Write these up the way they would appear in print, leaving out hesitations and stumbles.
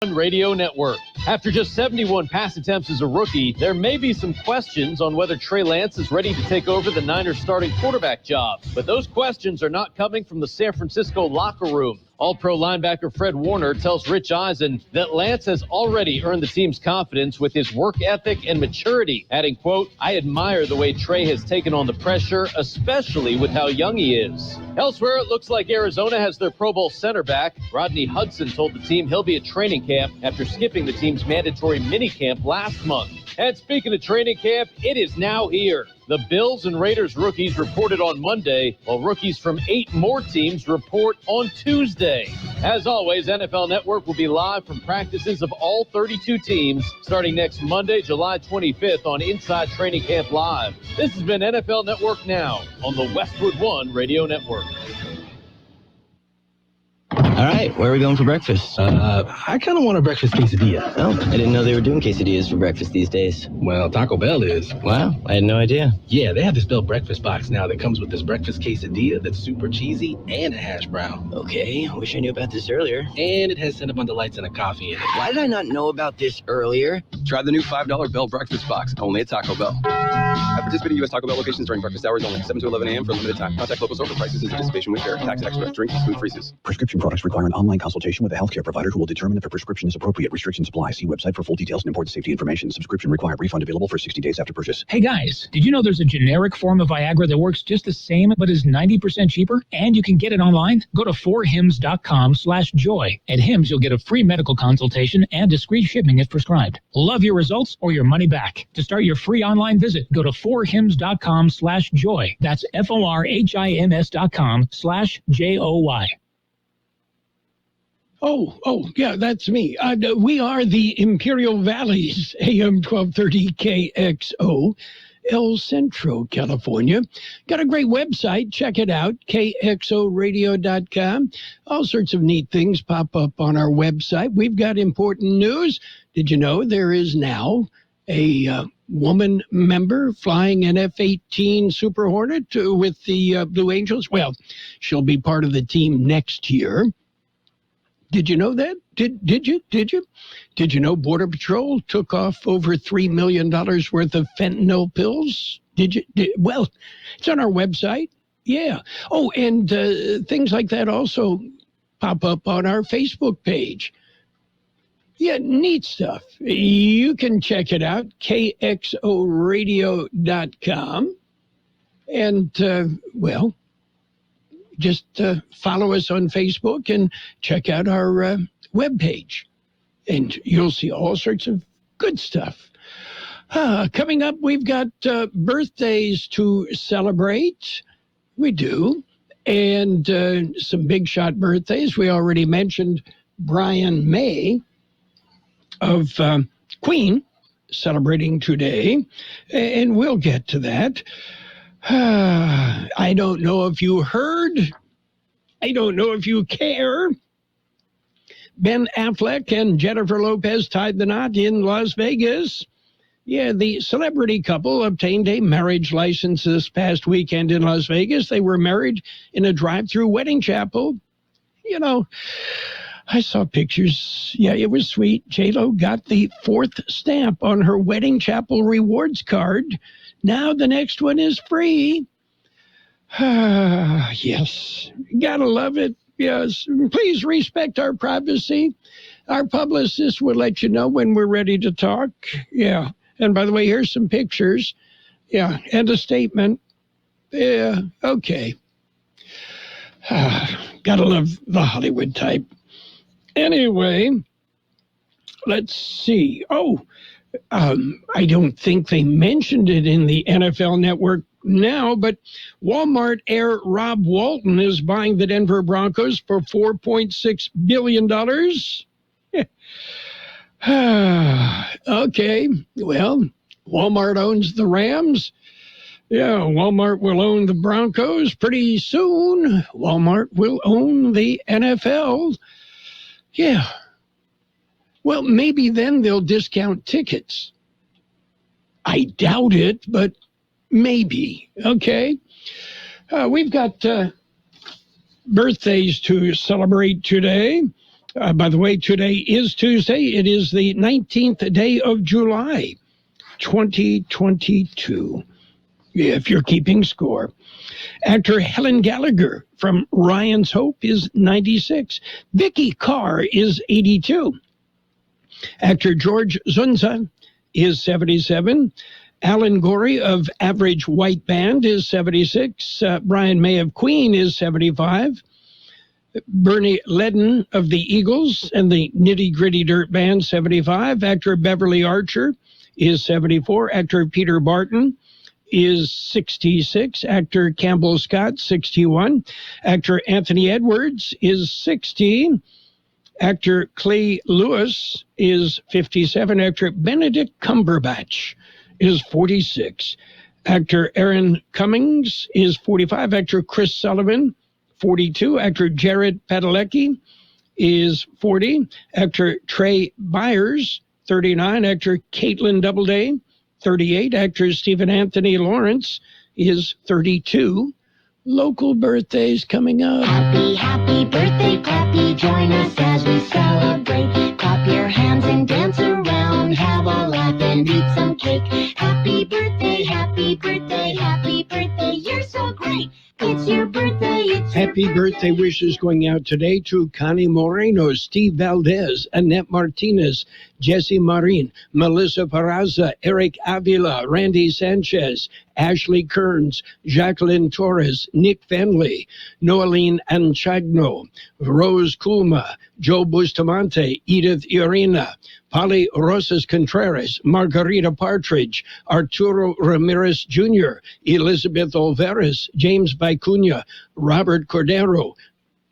Radio Network. After just 71 pass attempts as a rookie, there may be some questions on whether Trey Lance is ready to take over the Niners starting quarterback job. But those questions are not coming from the San Francisco locker room. All-pro linebacker Fred Warner tells Rich Eisen that Lance has already earned the team's confidence with his work ethic and maturity, adding, quote, "I admire the way Trey has taken on the pressure, especially with how young he is." Elsewhere, it looks like Arizona has their Pro Bowl center back. Rodney Hudson told the team he'll be at training camp after skipping the team's mandatory minicamp last month. And speaking of training camp, it is now here. The Bills and Raiders rookies reported on Monday, while rookies from 8 more teams report on Tuesday. As always, NFL Network will be live from practices of all 32 teams starting next Monday, July 25th on Inside Training Camp Live. This has been NFL Network Now on the Westwood One Radio Network. All right, where are we going for breakfast? I kind of want a breakfast quesadilla. Oh, I didn't know they were doing quesadillas for breakfast these days. Well, Taco Bell is. Wow, I had no idea. Yeah, they have this Bell breakfast box now that comes with this breakfast quesadilla that's super cheesy and a hash brown. Okay, wish I knew about this earlier. And it has Cinnabon Delights and a coffee in it. Why did I not know about this earlier? Try the new $5 Bell breakfast box, only at Taco Bell. At participating U.S. Taco Bell locations during breakfast hours only, 7 to 11 a.m. for a limited time. Contact local store for prices and participation with care. Tax extra. Drink food freezes. Prescription products require an online consultation with a healthcare provider who will determine if a prescription is appropriate. Restrictions apply. See website for full details and important safety information. Subscription required. Refund available for 60 days after purchase. Hey guys, did you know there's a generic form of Viagra that works just the same but is 90% cheaper? And you can get it online? Go to 4hims.com/joy. At Hims, you'll get a free medical consultation and discreet shipping if prescribed. Love your results or your money back. To start your free online visit, go to 4hims.com/joy. That's FORHIMS.com/JOY. Oh, yeah, that's me. We are the Imperial Valleys, AM 1230 KXO, El Centro, California. Got a great website. Check it out, kxoradio.com. All sorts of neat things pop up on our website. We've got important news. Did you know there is now a woman member flying an F-18 Super Hornet with the Blue Angels? Well, she'll be part of the team next year. Did you know that? Did you? Did you know Border Patrol took off over $3 million worth of fentanyl pills? Well, it's on our website. Yeah. Oh, and things like that also pop up on our Facebook page. Yeah, neat stuff. You can check it out, kxoradio.com. And, well, just follow us on Facebook and check out our webpage. And you'll see all sorts of good stuff. Coming up, we've got birthdays to celebrate. We do. And some big shot birthdays. We already mentioned Brian May of Queen celebrating today. And we'll get to that. I don't know if you heard. I don't know if you care. Ben Affleck and Jennifer Lopez tied the knot in Las Vegas. Yeah, the celebrity couple obtained a marriage license this past weekend in Las Vegas. They were married in a drive-through wedding chapel. You know, I saw pictures. Yeah, it was sweet. J-Lo got the 4th stamp on her wedding chapel rewards card. Now the next one is free. Yes, gotta love it. Yes, please respect our privacy. Our publicist will let you know when we're ready to talk. Yeah, and by the way, here's some pictures. Yeah, and a statement. Yeah, okay. Gotta love the Hollywood type. Anyway, let's see. Oh, I don't think they mentioned it in the NFL Network now, but Walmart heir Rob Walton is buying the Denver Broncos for $4.6 billion. Okay, well, Walmart owns the Rams. Yeah, Walmart will own the Broncos pretty soon. Walmart will own the NFL. Yeah. Well, maybe then they'll discount tickets. I doubt it, but maybe. Okay. We've got birthdays to celebrate today. By the way, today is Tuesday. It is the 19th day of July, 2022, if you're keeping score. Actor Helen Gallagher from Ryan's Hope is 96. Vicky Carr is 82. Actor George Zunza is 77. Alan Gorey of Average White Band is 76. Brian May of Queen is 75. Bernie Ledden of the Eagles and the Nitty Gritty Dirt Band, 75. Actor Beverly Archer is 74. Actor Peter Barton is 66. Actor Campbell Scott, 61. Actor Anthony Edwards is 60. Actor Clay Lewis is 57. Actor Benedict Cumberbatch is 46. Actor Aaron Cummings is 45. Actor Chris Sullivan, 42. Actor Jared Padalecki is 40. Actor Trey Byers, 39. Actor Caitlin Doubleday, 38. Actor Stephen Anthony Lawrence is 32. Local birthdays coming up. Happy, happy birthday, Pappy. Join us as we celebrate. Clap your hands and dance around. Have a laugh and eat some cake. Happy birthday, happy birthday, happy birthday. You're so great. It's your birthday. It's Happy birthday wishes going out today to Connie Moreno, Steve Valdez, Annette Martinez, Jesse Marin, Melissa Peraza, Eric Avila, Randy Sanchez, Ashley Kearns, Jacqueline Torres, Nick Fenley, Noeline Anchagno, Rose Kulma, Joe Bustamante, Edith Urena, Polly Rosas Contreras, Margarita Partridge, Arturo Ramirez Jr., Elizabeth Olveras, James Vicuña, Robert Cordero,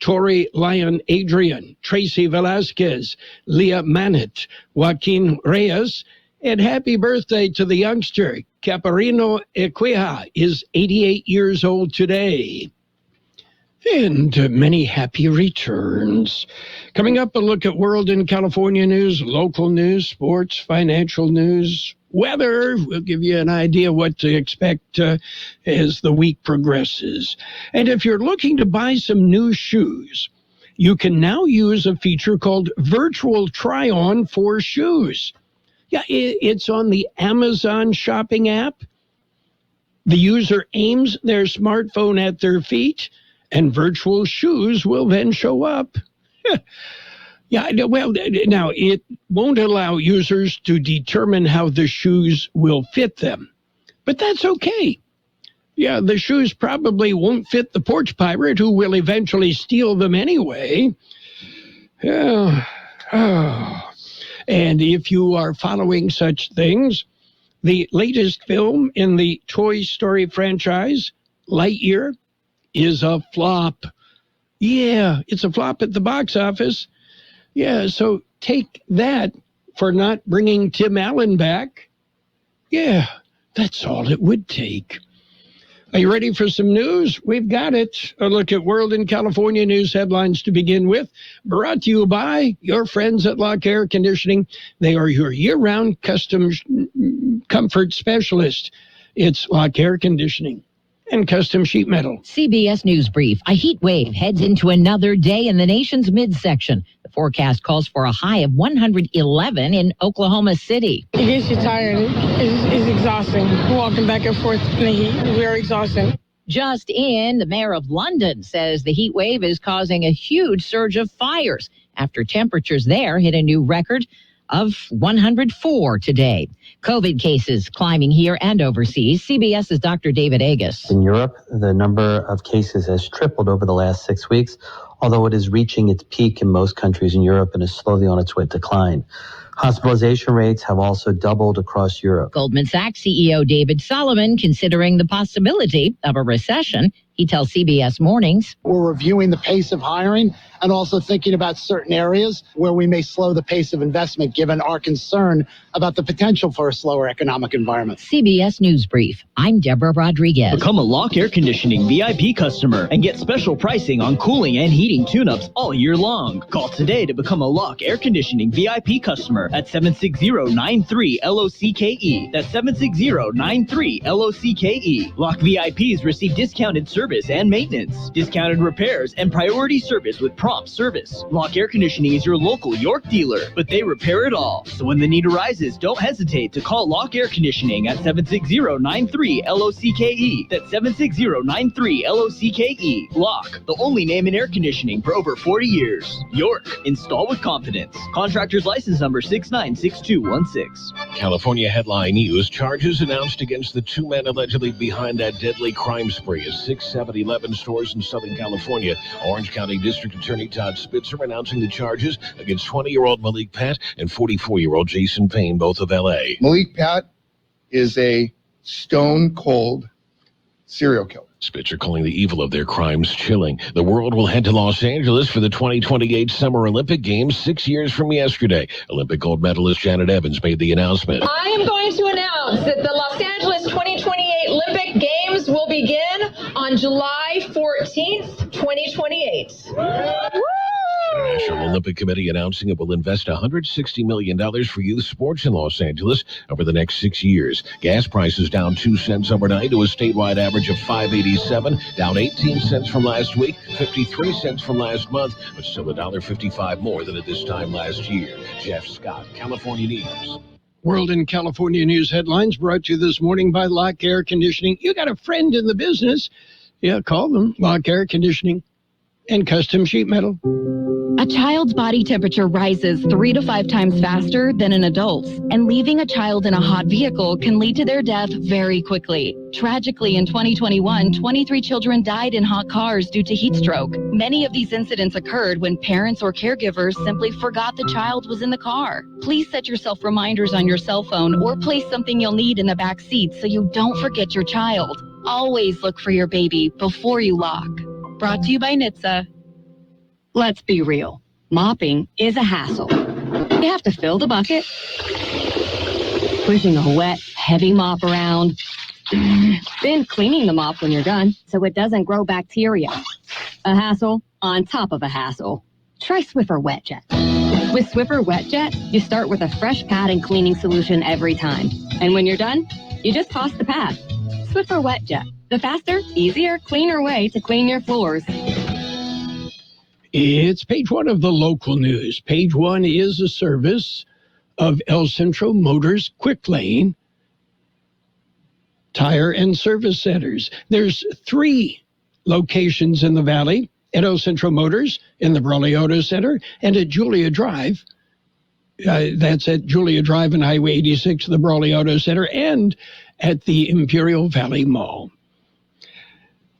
Tori Lyon Adrian, Tracy Velasquez, Leah Manet, Joaquin Reyes, and happy birthday to the youngster, Caparino Equija, is 88 years old today. And many happy returns. Coming up, a look at world and California news, local news, sports, financial news, weather. We'll give you an idea what to expect as the week progresses. And if you're looking to buy some new shoes, you can now use a feature called Virtual Try-On for Shoes. Yeah, it's on the Amazon shopping app. The user aims their smartphone at their feet, and virtual shoes will then show up. Yeah, well, now it won't allow users to determine how the shoes will fit them, but that's okay. Yeah, the shoes probably won't fit the porch pirate who will eventually steal them anyway. Yeah. Oh. And if you are following such things, the latest film in the Toy Story franchise, Lightyear, is a flop. Yeah, it's a flop at the box office. Yeah, so take that for not bringing Tim Allen back. Yeah, that's all it would take. Are you ready for some news? We've got it. A look at world and California news headlines to begin with. Brought to you by your friends at Lock Air Conditioning. They are your year-round custom comfort specialist. It's Lock Air Conditioning and custom sheet metal. CBS News Brief. A heat wave heads into another day in the nation's midsection. The forecast calls for a high of 111 in Oklahoma City. It gets you tired. It's exhausting. Walking back and forth in the heat is very exhausting. Just in, the mayor of London says the heat wave is causing a huge surge of fires after temperatures there hit a new record of 104 today. COVID cases climbing here and overseas. CBS's Dr. David Agus. In Europe, the number of cases has tripled over the last 6 weeks, although it is reaching its peak in most countries in Europe and is slowly on its way to decline. Hospitalization rates have also doubled across Europe. Goldman Sachs CEO David Solomon considering the possibility of a recession. He tells CBS Mornings. We're reviewing the pace of hiring and also thinking about certain areas where we may slow the pace of investment given our concern about the potential for a slower economic environment. CBS News Brief. I'm Deborah Rodriguez. Become a Lock Air Conditioning VIP customer and get special pricing on cooling and heating tune-ups all year long. Call today to become a Lock Air Conditioning VIP customer. customer at 760-93-LOCKE. That's 760-93-LOCKE. Lock VIPs receive discounted service and maintenance, discounted repairs, and priority service with prompt service. Lock Air Conditioning is your local York dealer, but they repair it all. So when the need arises, don't hesitate to call Lock Air Conditioning at 760-93-LOCKE. That's 760-93-LOCKE. Lock, the only name in air conditioning for over 40 years. York, install with confidence. Contractor's license number 696216. California headline news: charges announced against the two men allegedly behind that deadly crime spree at 6 7-Eleven stores in Southern California. Orange County District Attorney Todd Spitzer announcing the charges against 20-year-old Malik Pat and 44-year-old Jason Payne, both of L.A. Malik Pat is a stone-cold serial killer. Spitzer calling the evil of their crimes chilling. The world will head to Los Angeles for the 2028 Summer Olympic Games 6 years from yesterday. Olympic gold medalist Janet Evans made the announcement. I am going to announce that the Los Angeles 2028 Olympic Games will begin on July 14th, 2028. The National Olympic Committee announcing it will invest $160 million for youth sports in Los Angeles over the next 6 years. Gas prices down 2 cents overnight to a statewide average of $5.87, down 18 cents from last week, 53 cents from last month, but still $1.55 more than at this time last year. Jeff Scott, California News. World and California News headlines brought to you this morning by Lock Air Conditioning. You got a friend in the business? Yeah, call them. Lock Air Conditioning and Custom Sheet Metal. A child's body temperature rises 3 to 5 times faster than an adult's, and leaving a child in a hot vehicle can lead to their death very quickly. Tragically, in 2021, 23 children died in hot cars due to heat stroke. Many of these incidents occurred when parents or caregivers simply forgot the child was in the car. Please set yourself reminders on your cell phone or place something you'll need in the back seat so you don't forget your child. Always look for your baby before you lock. Brought to you by NHTSA. Let's be real. Mopping is a hassle. You have to fill the bucket, pushing a wet, heavy mop around, then cleaning the mop when you're done so it doesn't grow bacteria. A hassle on top of a hassle. Try Swiffer Wet Jet. With Swiffer Wet Jet, you start with a fresh pad and cleaning solution every time. And when you're done, you just toss the pad. Swiffer Wet Jet. The faster, easier, cleaner way to clean your floors. It's page one of the local news. Page one is a service of El Centro Motors Quick Lane Tire and Service Centers. There's 3 locations in the valley: at El Centro Motors, in the Brawley Auto Center, and at Julia Drive. That's at Julia Drive and Highway 86, the Brawley Auto Center, and at the Imperial Valley Mall.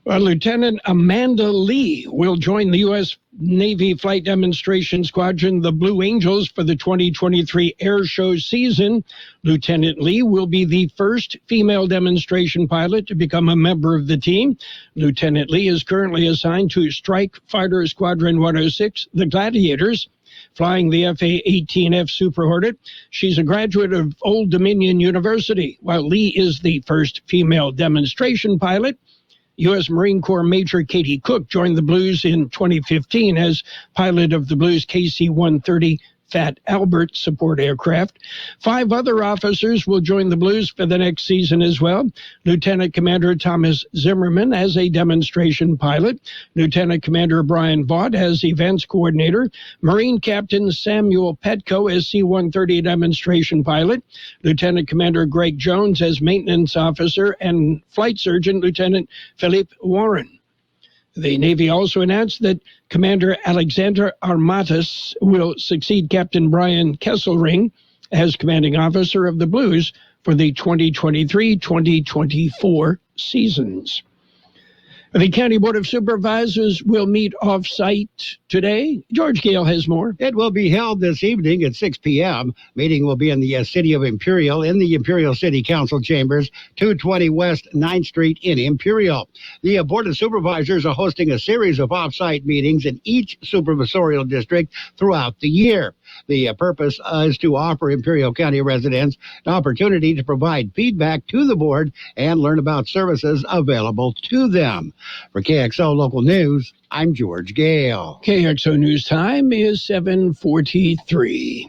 Lieutenant Amanda Lee will join the U.S. Navy Flight Demonstration Squadron, the Blue Angels, for the 2023 air show season. Lieutenant Lee will be the first female demonstration pilot to become a member of the team. Lieutenant Lee is currently assigned to Strike Fighter Squadron 106, the Gladiators, flying the FA-18F Super Hornet. She's a graduate of Old Dominion University, while Lee is the first female demonstration pilot. U.S. Marine Corps Major Katie Cook joined the Blues in 2015 as pilot of the Blues KC-130 Fat Albert support aircraft. 5 other officers will join the Blues for the next season as well. Lieutenant Commander Thomas Zimmerman as a demonstration pilot. Lieutenant Commander Brian Vaught as events coordinator. Marine Captain Samuel Petco as C-130 demonstration pilot. Lieutenant Commander Greg Jones as maintenance officer. And Flight Surgeon Lieutenant Philippe Warren. The Navy also announced that Commander Alexander Armatis will succeed Captain Brian Kesselring as commanding officer of the Blues for the 2023-2024 seasons. The County Board of Supervisors will meet off-site today. George Gale has more. It will be held this evening at 6 p.m. Meeting will be in the city of Imperial in the Imperial City Council chambers, 220 West 9th Street in Imperial. The Board of Supervisors are hosting a series of off-site meetings in each supervisorial district throughout the year. The purpose is to offer Imperial County residents an opportunity to provide feedback to the board and learn about services available to them. For KXO Local News, I'm George Gale. KXO News time is 7:43.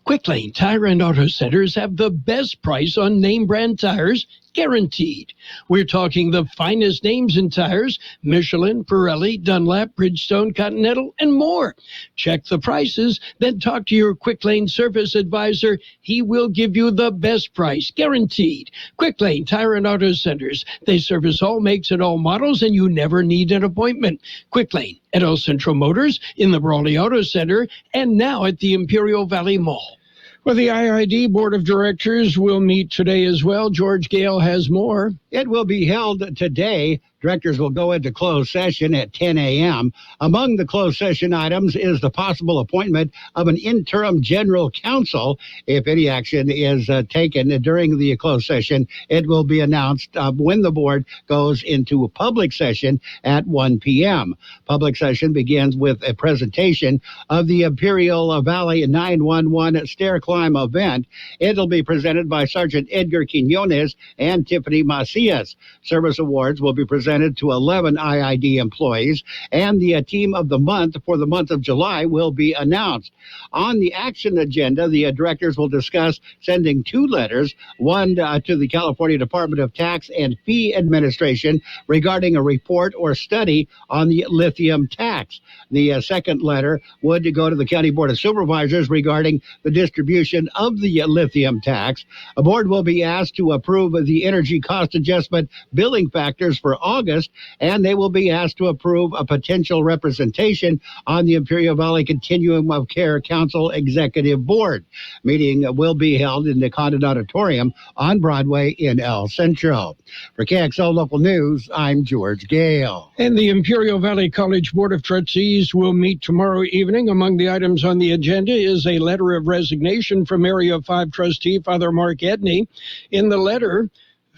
Quick Lane Tire and Auto Centers have the best price on name brand tires, guaranteed. We're talking the finest names in tires: Michelin, Pirelli, Dunlap, Bridgestone, Continental, and more. Check the prices, then talk to your Quick Lane service advisor. He will give you the best price, guaranteed. Quick Lane Tire and Auto Centers. They service all makes and all models, and you never need an appointment. Quick Lane at El Centro Motors, in the Brawley Auto Center, and now at the Imperial Valley Mall. Well, the IID Board of Directors will meet today as well. George Gale has more. It will be held today. Directors will go into closed session at 10 a.m. Among the closed session items is the possible appointment of an interim general counsel. If any action is taken during the closed session, it will be announced when the board goes into a public session at 1 p.m. Public session begins with a presentation of the Imperial Valley 911 stair climb event. It'll be presented by Sergeant Edgar Quinones and Tiffany Macias. Service awards will be presented to 11 IID employees, and the team of the month for the month of July will be announced. On the action agenda, the directors will discuss sending 2 letters, one to the California Department of Tax and Fee Administration regarding a report or study on the lithium tax. The second letter would go to the County Board of Supervisors regarding the distribution of the lithium tax. A board will be asked to approve the energy cost adjustment billing factors for August, and they will be asked to approve a potential representation on the Imperial Valley Continuum of Care Council Executive Board. Meeting will be held in the Condon Auditorium on Broadway in El Centro. For KXO Local News, I'm George Gale. And the Imperial Valley College Board of Trustees will meet tomorrow evening. Among the items on the agenda is a letter of resignation from Area 5 trustee Father Mark Edney. In the letter,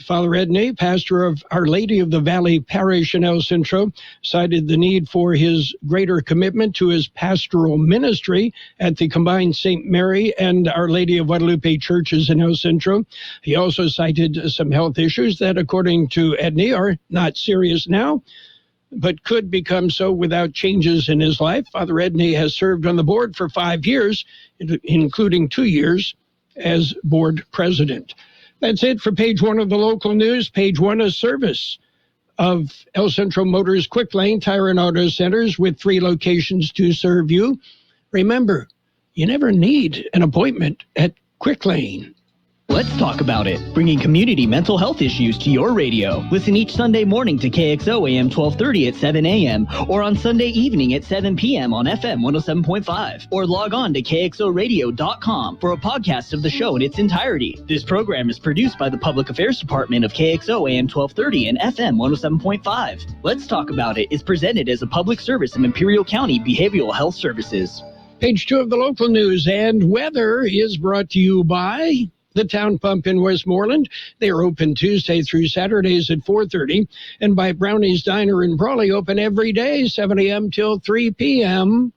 Father Edney, pastor of Our Lady of the Valley Parish in El Centro, cited the need for his greater commitment to his pastoral ministry at the combined St. Mary and Our Lady of Guadalupe churches in El Centro. He also cited some health issues that, according to Edney, are not serious now, but could become so without changes in his life. Father Edney has served on the board for 5 years, including 2 years as board president. That's it for page 1 of the local news. Page 1, a service of El Centro Motors Quick Lane Tire and Auto Centers with 3 locations to serve you. Remember, you never need an appointment at Quick Lane. Let's talk about it, bringing community mental health issues to your radio. Listen each Sunday morning to KXO AM 1230 at 7 a.m. or on Sunday evening at 7 p.m. on FM 107.5, or log on to kxoradio.com for a podcast of the show in its entirety. This program is produced by the Public Affairs Department of KXO AM 1230 and FM 107.5. Let's Talk About It is presented as a public service of Imperial County Behavioral Health Services. Page 2 of the local news and weather is brought to you by the Town Pump in Westmoreland. They are open Tuesday through Saturdays at 4:30. And by Brownie's Diner in Brawley, open every day, 7 a.m. till 3 p.m.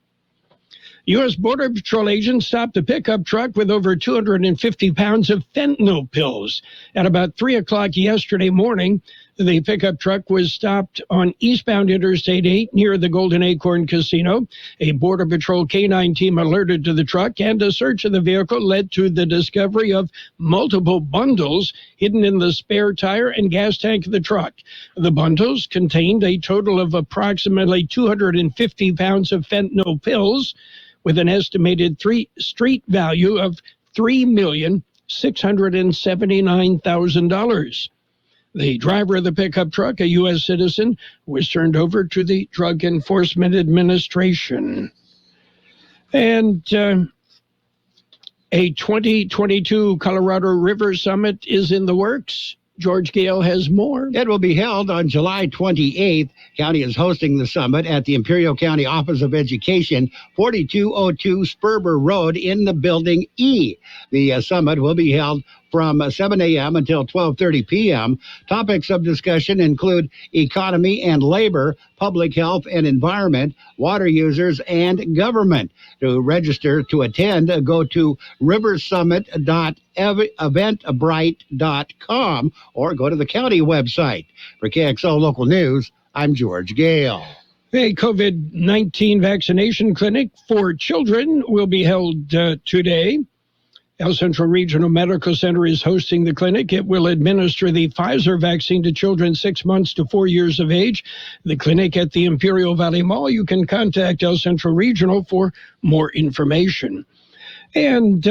U.S. Border Patrol agents stopped a pickup truck with over 250 pounds of fentanyl pills. At about 3 o'clock yesterday morning, the pickup truck was stopped on eastbound Interstate 8 near the Golden Acorn Casino. A Border Patrol K-9 team alerted to the truck, and a search of the vehicle led to the discovery of multiple bundles hidden in the spare tire and gas tank of the truck. The bundles contained a total of approximately 250 pounds of fentanyl pills, with an estimated street value of $3,679,000. The driver of the pickup truck, a U.S. citizen, was turned over to the Drug Enforcement Administration. And a 2022 Colorado River Summit is in the works. George Gale has more. It will be held on July 28th. County is hosting the summit at the Imperial County Office of Education, 4202 Sperber Road in the Building E. The summit will be held from 7 a.m. until 12:30 p.m. Topics of discussion include economy and labor, public health and environment, water users, and government. To register to attend, go to riversummit.eventbrite.com or go to the county website. For KXO Local News, I'm George Gale. A COVID-19 vaccination clinic for children will be held today. El Centro Regional Medical Center is hosting the clinic. It will administer the Pfizer vaccine to children 6 months to 4 years of age. The clinic at the Imperial Valley Mall. You can contact El Centro Regional for more information. And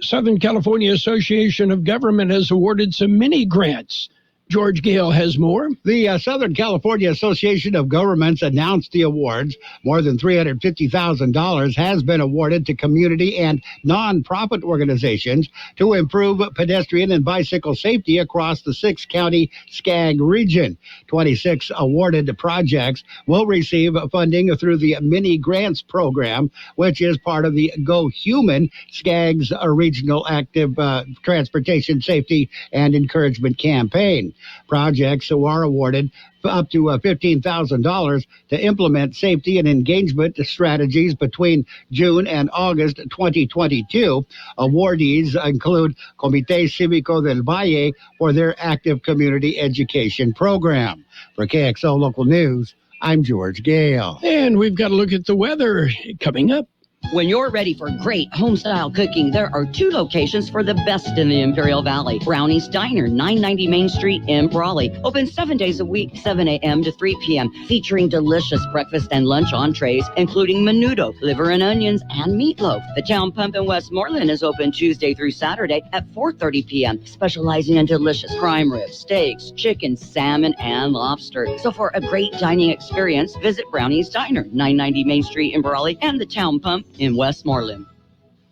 Southern California Association of Government has awarded some mini grants. George Gale has more. The Southern California Association of Governments announced the awards. More than $350,000 has been awarded to community and nonprofit organizations to improve pedestrian and bicycle safety across the 6-county SCAG region. 26 awarded projects will receive funding through the Mini Grants Program, which is part of the Go Human SCAG's Regional Active Transportation Safety and Encouragement Campaign. Projects are awarded up to $15,000 to implement safety and engagement strategies between June and August 2022. Awardees include Comité Cívico del Valle for their active community education program. For KXO Local News, I'm George Gale. And we've got to look at the weather coming up. When you're ready for great home-style cooking, there are 2 locations for the best in the Imperial Valley. Brownie's Diner, 990 Main Street in Brawley. Open 7 days a week, 7 a.m. to 3 p.m., featuring delicious breakfast and lunch entrees, including menudo, liver and onions, and meatloaf. The Town Pump in Westmoreland is open Tuesday through Saturday at 4:30 p.m., specializing in delicious prime ribs, steaks, chicken, salmon, and lobster. So for a great dining experience, visit Brownie's Diner, 990 Main Street in Brawley, and the Town Pump in Westmoreland.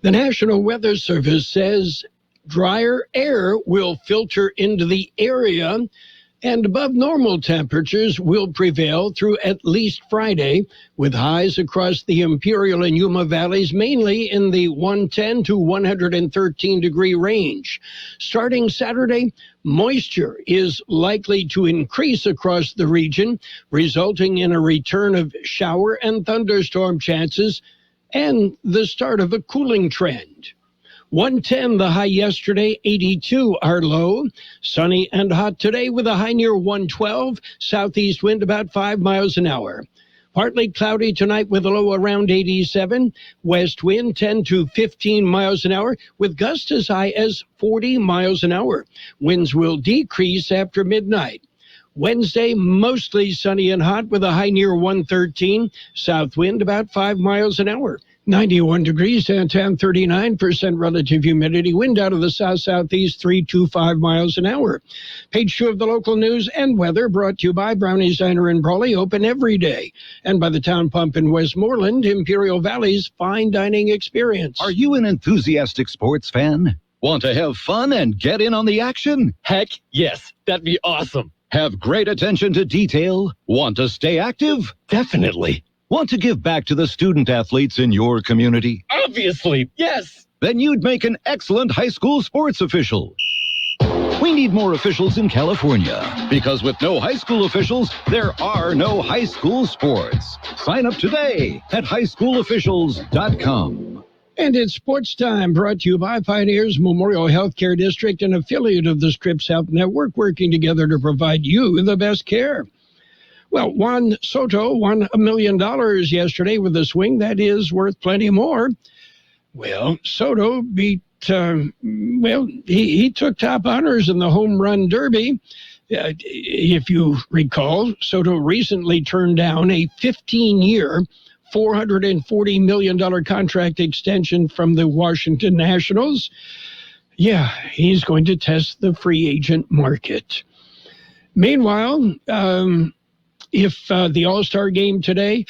The National Weather Service says drier air will filter into the area and above normal temperatures will prevail through at least Friday, with highs across the Imperial and Yuma valleys, mainly in the 110 to 113 degree range. Starting Saturday, moisture is likely to increase across the region, resulting in a return of shower and thunderstorm chances and the start of a cooling trend. 110 the high yesterday, 82 our low. Sunny and hot today with a high near 112. Southeast wind about 5 miles an hour. Partly cloudy tonight with a low around 87. West wind 10 to 15 miles an hour with gusts as high as 40 miles an hour. Winds will decrease after midnight. Wednesday, mostly sunny and hot with a high near 113. South wind about 5 miles an hour. 91 degrees downtown, 39% relative humidity. Wind out of the south-southeast, 3 to 5 miles an hour. Page 2 of the local news and weather brought to you by Brownie's Diner in Brawley, open every day. And by the Town Pump in Westmoreland, Imperial Valley's fine dining experience. Are you an enthusiastic sports fan? Want to have fun and get in on the action? Heck, yes. That'd be awesome. Have great attention to detail? Want to stay active? Definitely. Want to give back to the student athletes in your community? Obviously, yes. Then you'd make an excellent high school sports official. We need more officials in California, because with no high school officials, there are no high school sports. Sign up today at highschoolofficials.com. And it's sports time, brought to you by Pioneers Memorial Healthcare District, an affiliate of the Scripps Health Network, working together to provide you the best care. Well, Juan Soto won $1 million yesterday with a swing that is worth plenty more. Well, Soto beat, he took top honors in the home run derby. If you recall, Soto recently turned down a 15-year, $440 million contract extension from the Washington Nationals. Yeah, he's going to test the free agent market. Meanwhile, if the All-Star game today,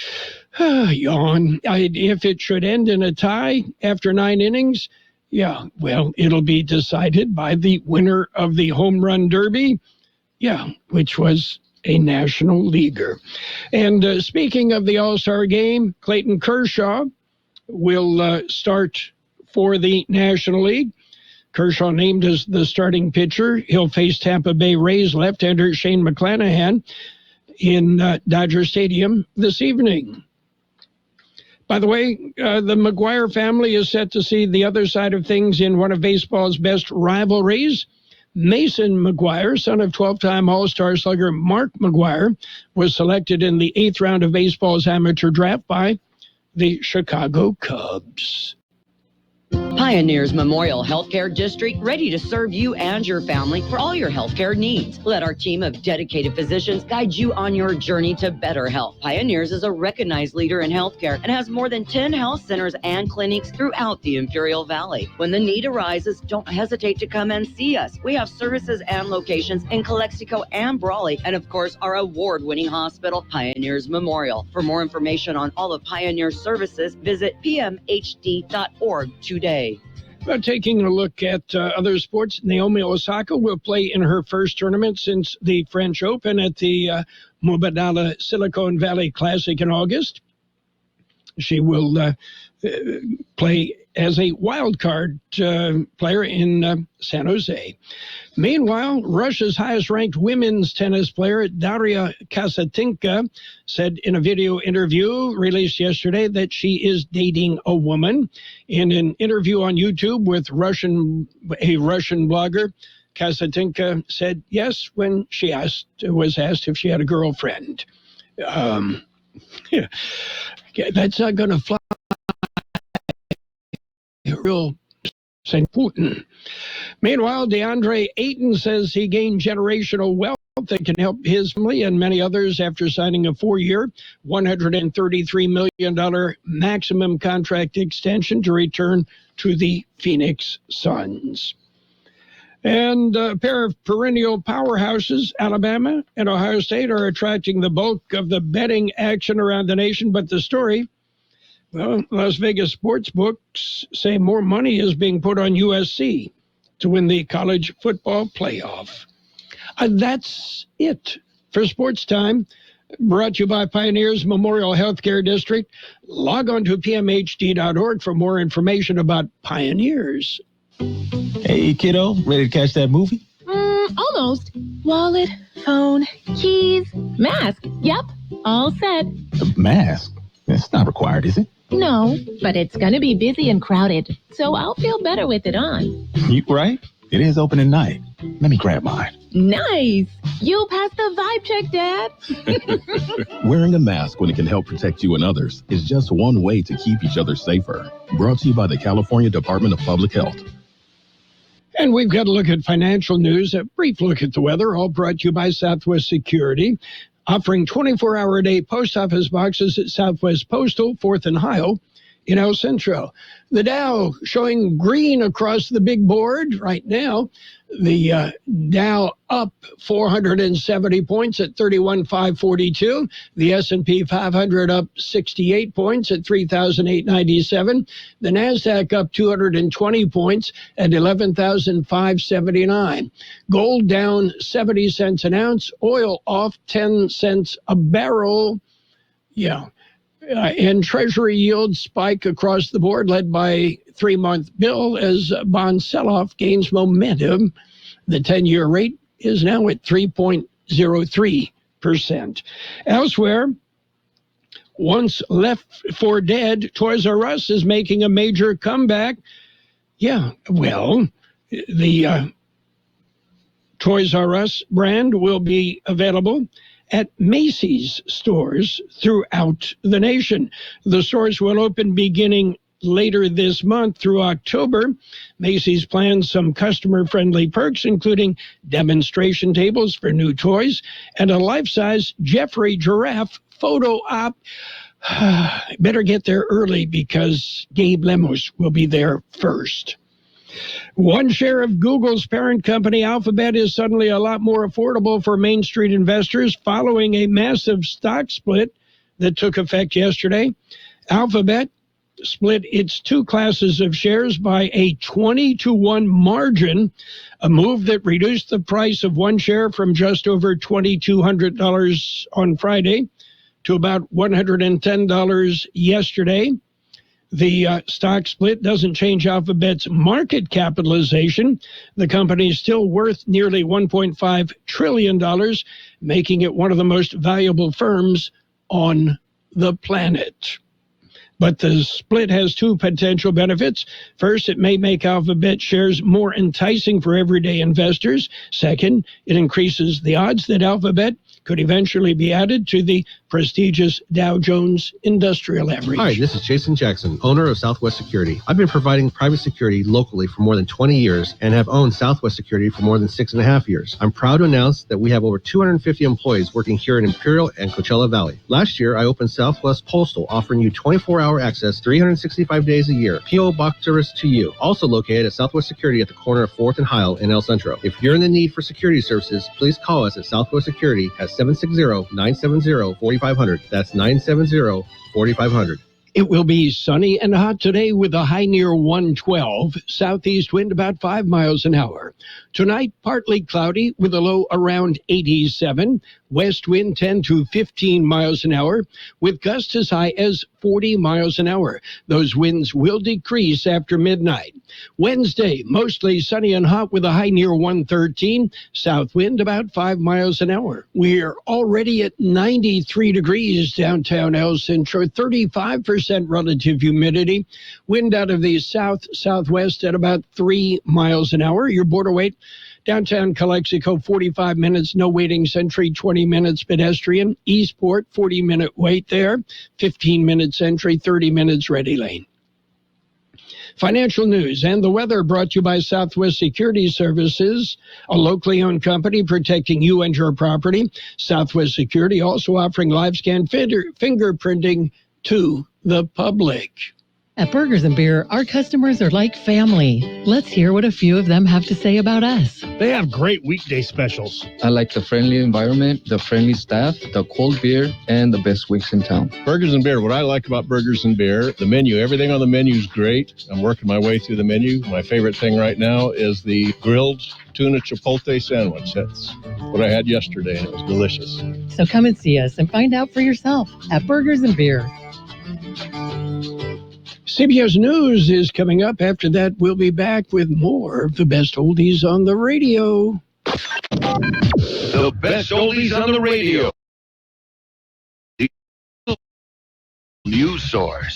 yawn, if it should end in a tie after 9 innings, yeah, well, it'll be decided by the winner of the home run derby, which was a National Leaguer. And speaking of the All-Star game, Clayton Kershaw will start for the National League. Kershaw named as the starting pitcher. He'll face Tampa Bay Rays left-hander Shane McClanahan in Dodger Stadium this evening. By the way, the McGuire family is set to see the other side of things in one of baseball's best rivalries. Mason McGuire, son of 12-time All-Star slugger Mark McGuire, was selected in the 8th round of baseball's amateur draft by the Chicago Cubs. Pioneers Memorial Healthcare District, ready to serve you and your family for all your healthcare needs. Let our team of dedicated physicians guide you on your journey to better health. Pioneers is a recognized leader in healthcare and has more than 10 health centers and clinics throughout the Imperial Valley. When the need arises, don't hesitate to come and see us. We have services and locations in Calexico and Brawley, and of course, our award-winning hospital, Pioneers Memorial. For more information on all of Pioneer's services, visit pmhd.org today. Taking a look at other sports, Naomi Osaka will play in her first tournament since the French Open at the Mubadala Silicon Valley Classic in August. She will play as a wild card player in San Jose. Meanwhile, Russia's highest-ranked women's tennis player, Daria Kasatinka, said in a video interview released yesterday that she is dating a woman. In an interview on YouTube with a Russian blogger, Kasatinka said yes when she was asked if she had a girlfriend. That's not going to fly. Real St. Putin. Meanwhile, DeAndre Ayton says he gained generational wealth that can help his family and many others after signing a 4-year, $133 million maximum contract extension to return to the Phoenix Suns. And a pair of perennial powerhouses, Alabama and Ohio State, are attracting the bulk of the betting action around the nation. But the story, well, Las Vegas sports books say more money is being put on USC to win the college football playoff. That's it for Sports Time, brought to you by Pioneers Memorial Healthcare District. Log on to pmhd.org for more information about Pioneers. Hey, kiddo, ready to catch that movie? Almost. Wallet, phone, keys, mask. Yep, all set. A mask? That's not required, is it? No, but it's going to be busy and crowded, so I'll feel better with it on. You right. It is opening night. Let me grab mine. Nice. You'll pass the vibe check, Dad. Wearing a mask when it can help protect you and others is just one way to keep each other safer. Brought to you by the California Department of Public Health. And we've got to look at financial news, a brief look at the weather, all brought to you by Southwest Security, offering 24-hour-a-day post office boxes at Southwest Postal, 4th and Ohio in El Centro. The Dow showing green across the big board right now. The Dow up 470 points at 31,542. The S&P 500 up 68 points at 3,897. The NASDAQ up 220 points at 11,579. Gold down 70 cents an ounce. Oil off 10 cents a barrel. Yeah. And Treasury yields spike across the board, led by 3-month bill as bond sell-off gains momentum. The 10-year rate is now at 3.03%. Elsewhere, once left for dead, Toys R Us is making a major comeback. Yeah, well, the Toys R Us brand will be available at Macy's stores throughout the nation. The stores will open beginning later this month through October. Macy's plans some customer-friendly perks, including demonstration tables for new toys and a life-size Jeffrey Giraffe photo op. Better get there early because Gabe Lemos will be there first. One share of Google's parent company, Alphabet, is suddenly a lot more affordable for Main Street investors following a massive stock split that took effect yesterday. Alphabet split its two classes of shares by a 20-to-1 margin, a move that reduced the price of one share from just over $2,200 on Friday to about $110 yesterday. The stock split doesn't change Alphabet's market capitalization. The company is still worth nearly $1.5 trillion, making it one of the most valuable firms on the planet. But the split has two potential benefits. First, it may make Alphabet shares more enticing for everyday investors. Second, it increases the odds that Alphabet could eventually be added to the prestigious Dow Jones Industrial Average. Hi, this is Jason Jackson, owner of Southwest Security. I've been providing private security locally for more than 20 years and have owned Southwest Security for more than 6.5 years. I'm proud to announce that we have over 250 employees working here in Imperial and Coachella Valley. Last year, I opened Southwest Postal, offering you 24-hour access 365 days a year. P.O. Box service to you. Also located at Southwest Security at the corner of 4th and Heil in El Centro. If you're in the need for security services, please call us at Southwest Security at 760-970-4500. That's 970-4500. It will be sunny and hot today with a high near 112, southeast wind about 5 miles an hour. Tonight, partly cloudy with a low around 87, west wind 10 to 15 miles an hour with gusts as high as 40 miles an hour. Those winds will decrease after midnight. Wednesday, mostly sunny and hot with a high near 113, south wind about 5 miles an hour. We're already at 93 degrees downtown El Centro, 35% relative humidity, wind out of the south-southwest at about 3 miles an hour. Your border wait, downtown Calexico, 45 minutes, no waiting. Sentry, 20 minutes pedestrian. Eastport, 40-minute wait there. 15-minute Sentry, 30 minutes ready lane. Financial news and the weather brought to you by Southwest Security Services, a locally owned company protecting you and your property. Southwest Security also offering live scan fingerprinting to the public. At Burgers and Beer, our customers are like family. Let's hear what a few of them have to say about us. They have great weekday specials. I like the friendly environment, the friendly staff, the cold beer, and the best wings in town. Burgers and Beer. What I like about Burgers and Beer, the menu. Everything on the menu is great. I'm working my way through the menu. My favorite thing right now is the grilled tuna chipotle sandwich. That's what I had yesterday, and it was delicious. So come and see us and find out for yourself at Burgers and Beer. CBS News is coming up. After that, we'll be back with more of the best oldies on the radio. The best oldies on the radio. The news source.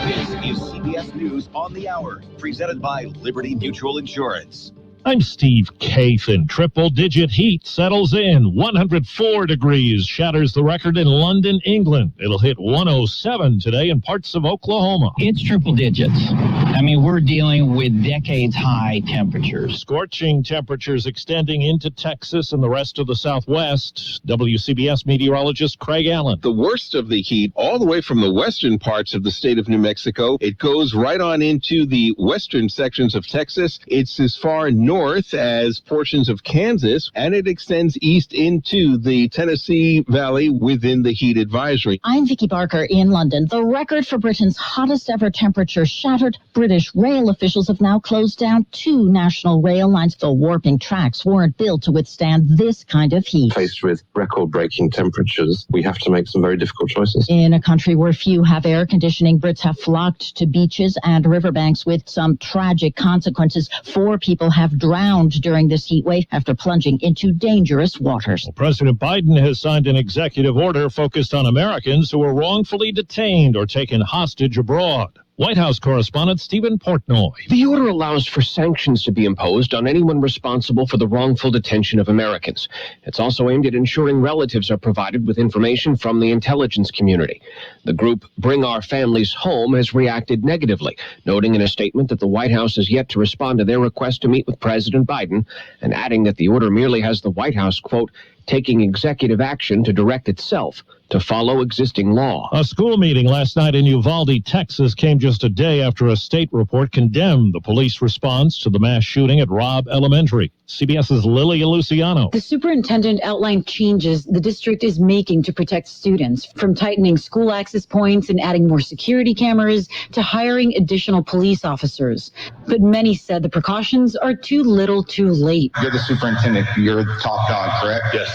This is CBS News on the Hour, presented by Liberty Mutual Insurance. I'm Steve Kathan. Triple-digit heat settles in. 104 degrees shatters the record in London, England. It'll hit 107 today in parts of Oklahoma. It's triple digits. I mean, we're dealing with decades-high temperatures. Scorching temperatures extending into Texas and the rest of the Southwest. WCBS meteorologist Craig Allen. The worst of the heat, all the way from the western parts of the state of New Mexico. It goes right on into the western sections of Texas. It's as far north as portions of Kansas, and it extends east into the Tennessee Valley within the heat advisory. I'm Vicky Barker in London. The record for Britain's hottest ever temperature shattered. British rail officials have now closed down 2 national rail lines. The warping tracks weren't built to withstand this kind of heat. Faced with record-breaking temperatures, we have to make some very difficult choices. In a country where few have air conditioning, Brits have flocked to beaches and riverbanks with some tragic consequences. 4 people have drowned during this heat wave after plunging into dangerous waters. President Biden has signed an executive order focused on Americans who were wrongfully detained or taken hostage abroad. White House correspondent Stephen Portnoy. The order allows for sanctions to be imposed on anyone responsible for the wrongful detention of Americans. It's also aimed at ensuring relatives are provided with information from the intelligence community. The group Bring Our Families Home has reacted negatively, noting in a statement that the White House has yet to respond to their request to meet with President Biden, and adding that the order merely has the White House, quote, taking executive action to direct itself to follow existing law. A school meeting last night in Uvalde, Texas, came just a day after a state report condemned the police response to the mass shooting at Robb Elementary. CBS's Lilia Luciano. The superintendent outlined changes the district is making to protect students, from tightening school access points and adding more security cameras to hiring additional police officers. But many said the precautions are too little too late. You're the superintendent. You're the top dog, correct? Yes.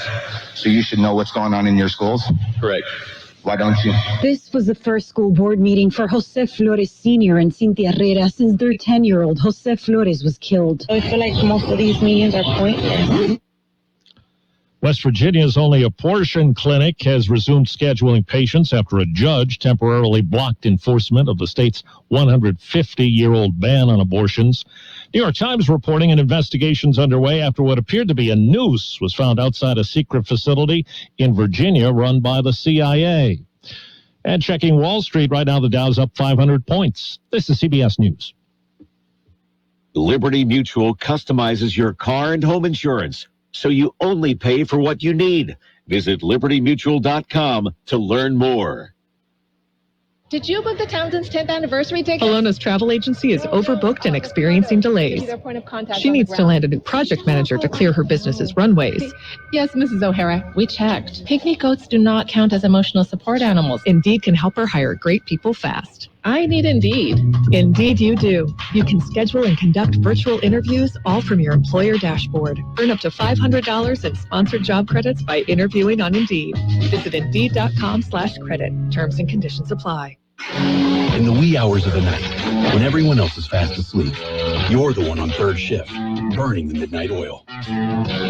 So you should know what's going on in your schools? Correct. Why don't you? This was the first school board meeting for Jose Flores Sr. and Cynthia Herrera since their 10-year-old Jose Flores was killed. I feel like most of these meetings are pointless. West Virginia's only abortion clinic has resumed scheduling patients after a judge temporarily blocked enforcement of the state's 150-year-old ban on abortions. New York Times reporting an investigation's underway after what appeared to be a noose was found outside a secret facility in Virginia run by the CIA. And checking Wall Street right now, the Dow's up 500 points. This is CBS News. Liberty Mutual customizes your car and home insurance, so you only pay for what you need. Visit libertymutual.com to learn more. Did you book the Townsend's 10th anniversary ticket? Alona's travel agency is overbooked and experiencing delays. She needs to land a new project manager to clear her business's runways. Yes, Mrs. O'Hara, we checked. Pygmy goats do not count as emotional support animals. Indeed can help her hire great people fast. I need Indeed. Indeed you do. You can schedule and conduct virtual interviews all from your employer dashboard. Earn up to $500 in sponsored job credits by interviewing on Indeed. Visit Indeed.com/credit. Terms and conditions apply. In the wee hours of the night, when everyone else is fast asleep, you're the one on third shift, burning the midnight oil.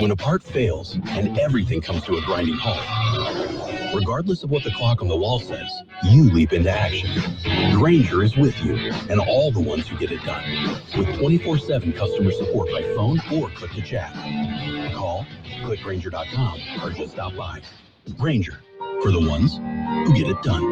When a part fails and everything comes to a grinding halt, regardless of what the clock on the wall says, you leap into action. Grainger is with you and all the ones who get it done. With 24/7 customer support by phone or click to chat. Call, click Grainger.com, or just stop by. Grainger, for the ones who get it done.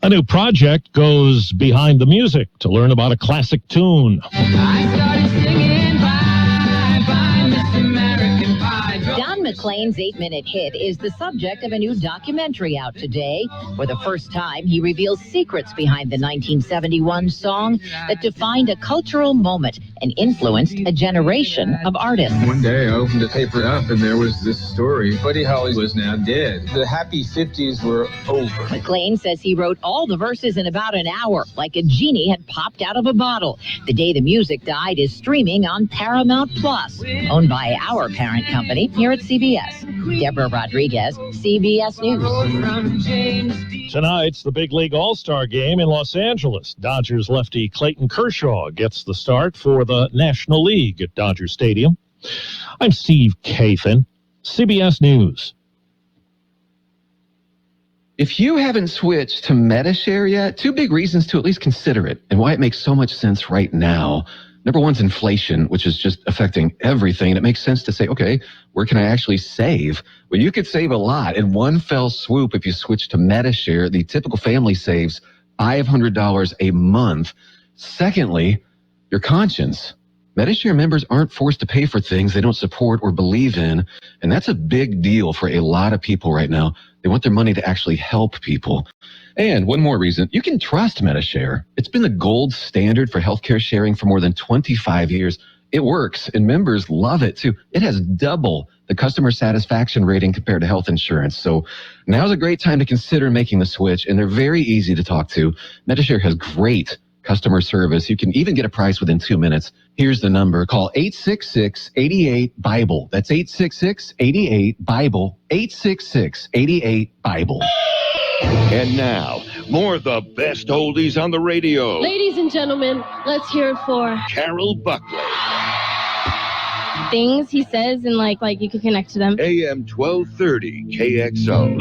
A new project goes behind the music to learn about a classic tune. I started singing Bye Bye Miss American Pie. Don McLean's 8-minute hit is the subject of a new documentary out today. For the first time, he reveals secrets behind the 1971 song that defined a cultural moment and influenced a generation of artists. One day I opened the paper up and there was this story. Buddy Holly was now dead. The happy 50s were over. McLean says he wrote all the verses in about an hour, like a genie had popped out of a bottle. The Day the Music Died is streaming on Paramount Plus, owned by our parent company here at CBS. Deborah Rodriguez, CBS News. Tonight's the Big League All-Star Game in Los Angeles. Dodgers lefty Clayton Kershaw gets the start for the National League at Dodger Stadium. I'm Steve Kathan, CBS News. If you haven't switched to MediShare yet, 2 big reasons to at least consider it and why it makes so much sense right now. Number one's inflation, which is just affecting everything. And it makes sense to say, okay, where can I actually save? Well, you could save a lot in one fell swoop if you switch to MediShare. The typical family saves $500 a month. Secondly, your conscience. MediShare members aren't forced to pay for things they don't support or believe in. And that's a big deal for a lot of people right now. They want their money to actually help people. And one more reason, you can trust MediShare. It's been the gold standard for healthcare sharing for more than 25 years. It works, and members love it, too. It has double the customer satisfaction rating compared to health insurance. So now's a great time to consider making the switch, and they're very easy to talk to. MediShare has great customer service. You can even get a price within 2 minutes. Here's the number. Call 866-88-BIBLE. That's 866-88-BIBLE. 866-88-BIBLE. And now, more of the best oldies on the radio. Ladies and gentlemen, let's hear it for Carroll Buckley. Things he says and like you can connect to them. AM 1230 KXO.